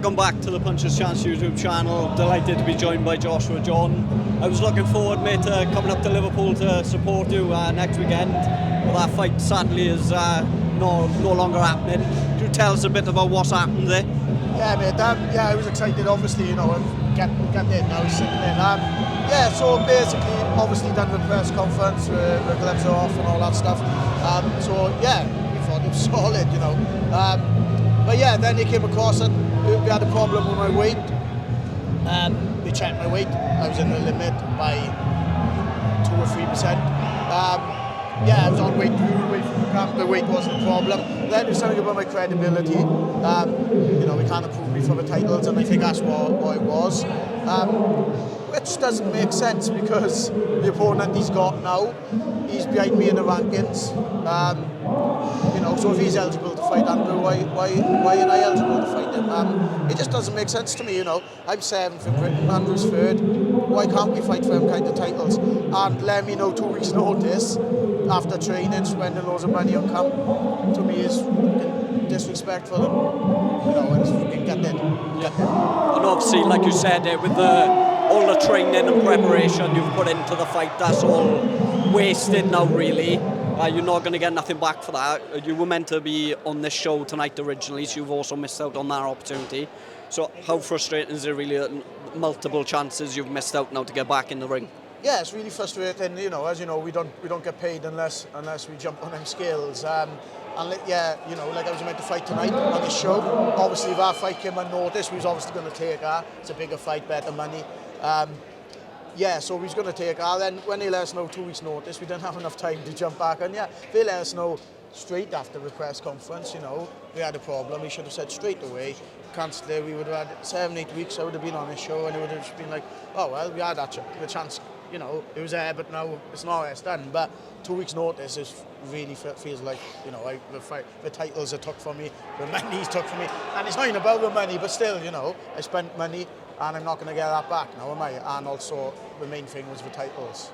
Welcome back to the Puncher's Chance YouTube channel. Delighted to be joined by Joshua John. I was looking forward, mate, to coming up to Liverpool to support you next weekend. But that fight sadly is no longer happening. Could you tell us a bit about what's happened there? Yeah, mate. I was excited, obviously, and get there now, sitting in. So basically, obviously done the press conference, the gloves are off and all that stuff. We thought it was solid, But yeah, then they came across it. We had a problem with my weight. They checked my weight. I was in the limit by 2 or 3%. I was on weight from the camp. The weight wasn't a problem. Then there's something about my credibility. We can't approve me for the titles, and I think that's what it was. Which doesn't make sense because the opponent he's got now, he's behind me in the rankings. So if he's eligible to fight Andrew, why am I eligible to fight him? It just doesn't make sense to me, I'm 7th in Britain, Andrew's 3rd. Why can't we fight for them kind of titles? And let me know 2 weeks notice after training, spending loads of money on camp, to me is disrespectful and get it. And obviously, like you said, with all the training and preparation you've put into the fight, that's all wasted now, really. You're not going to get nothing back for that. You were meant to be on this show tonight originally, so you've also missed out on that opportunity. So how frustrating is it really? Multiple chances you've missed out now to get back in the ring. Yeah, it's really frustrating. As you know, we don't get paid unless we jump on them scales. I was meant to fight tonight on this show. Obviously, if our fight came unnoticed, we was obviously going to take her. It's a bigger fight, better money. So we was going to take her. Then when they let us know 2 weeks notice, we didn't have enough time to jump back. And they let us know straight after the press conference, we had a problem. We should have said straight away, cancel it. We would have had 7-8 weeks. I would have been on this show, and it would have just been like, oh well, we had the chance. It was there, but now it's not. It's done. But 2 weeks notice is really feels like, the titles are took from me, the money's took from me, and it's not even about the money, but still, I spent money. And I'm not going to get that back now, am I? And also, the main thing was the titles.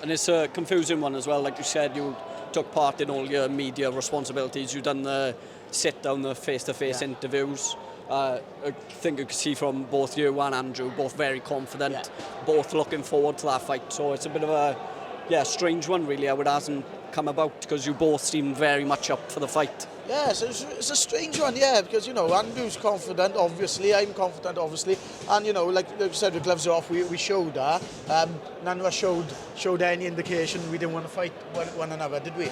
And it's a confusing one as well. Like you said, you took part in all your media responsibilities. You've done the sit-down, the face-to-face interviews. I think you can see from both you and Andrew, both very confident, both looking forward to that fight. So it's a bit of a strange one, really, how it hasn't come about, because you both seem very much up for the fight. Yeah, so it's a strange one, because, Andrew's confident, obviously, I'm confident, obviously, and, like you said, the gloves are off, we showed her, none of us showed any indication we didn't want to fight one another, did we?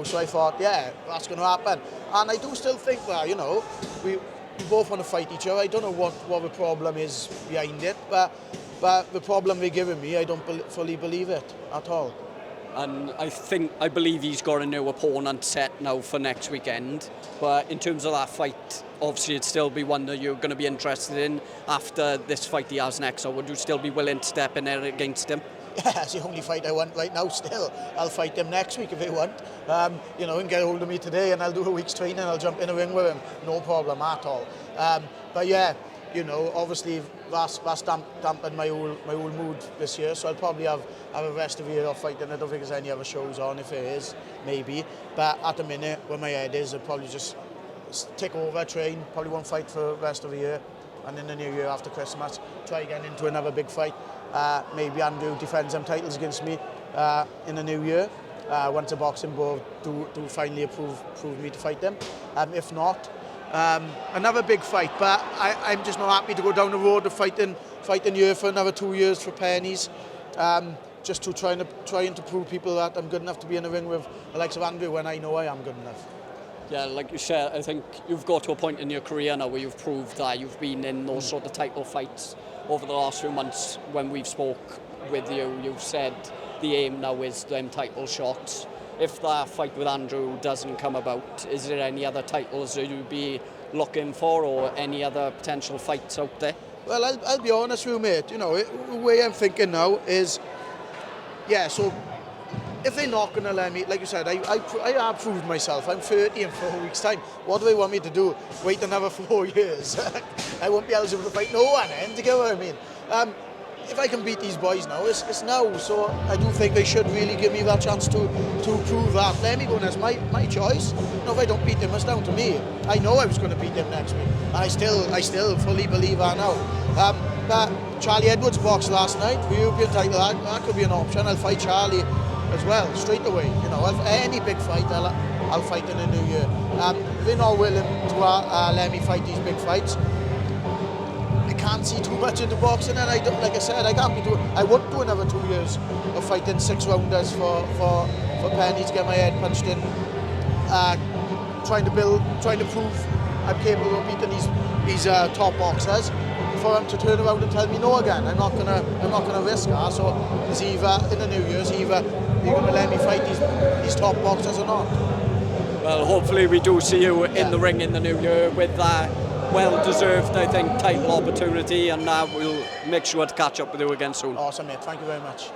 So I thought, that's going to happen, and I do still think that, we both want to fight each other. I don't know what the problem is behind it, but the problem they're giving me, I don't fully believe it at all. And I believe he's got a new opponent set now for next weekend. But in terms of that fight, obviously it'd still be one that you're going to be interested in after this fight he has next. So would you still be willing to step in there against him? Yeah, it's the only fight I want right now still. I'll fight him next week if they want. He can get hold of me today and I'll do a week's training and I'll jump in the ring with him. No problem at all. Obviously that's dampened my whole mood this year, so I'll probably have a rest of the year off fighting. I don't think there's any other shows on. If there is, maybe. But at the minute, where my head is, I'll probably just take over, train, probably won't fight for the rest of the year. And in the new year after Christmas, try again into another big fight. Maybe Andrew defends them titles against me in the new year. Once the boxing board do finally approve me to fight them. If not, another big fight, but I'm just not happy to go down the road of fighting here for another 2 years for pennies, just to try and to prove people that I'm good enough to be in the ring with the likes of Andrew when I know I am good enough. Yeah, like you said, I think you've got to a point in your career now where you've proved that you've been in those sort of title fights over the last few months. When we've spoke with you, you've said the aim now is them title shots. If that fight with Andrew doesn't come about, is there any other titles that you'd be looking for, or any other potential fights out there? Well, I'll be honest with you, mate. The way I'm thinking now is, so if they're not going to let me, like you said, I have proved myself. I'm 30 in 4 weeks' time. What do they want me to do? Wait another 4 years? I won't be eligible to fight no one, do you get what I mean? if I can beat these boys now, it's now. So I do think they should really give me that chance to prove that. Let me go, and that's my choice. No, if I don't beat them, it's down to me. I know I was going to beat them next week, and I still fully believe that now. But Charlie Edwards boxed last night for European title. That could be an option. I'll fight Charlie as well straight away. You know, any big fight, I'll fight in the new year. If they're not willing to let me fight these big fights, I can't see too much into boxing, and like I said, I wouldn't do another 2 years of fighting 6-rounders for pennies to get my head punched in, trying to prove I'm capable of beating these top boxers, for them to turn around and tell me no again. I'm not gonna risk that. So it's either in the New Year's, either you're gonna let me fight these top boxers or not. Well, hopefully we do see you in the ring in the new year with that well-deserved, I think, title opportunity, and we'll make sure to catch up with you again soon. Awesome, mate. Thank you very much.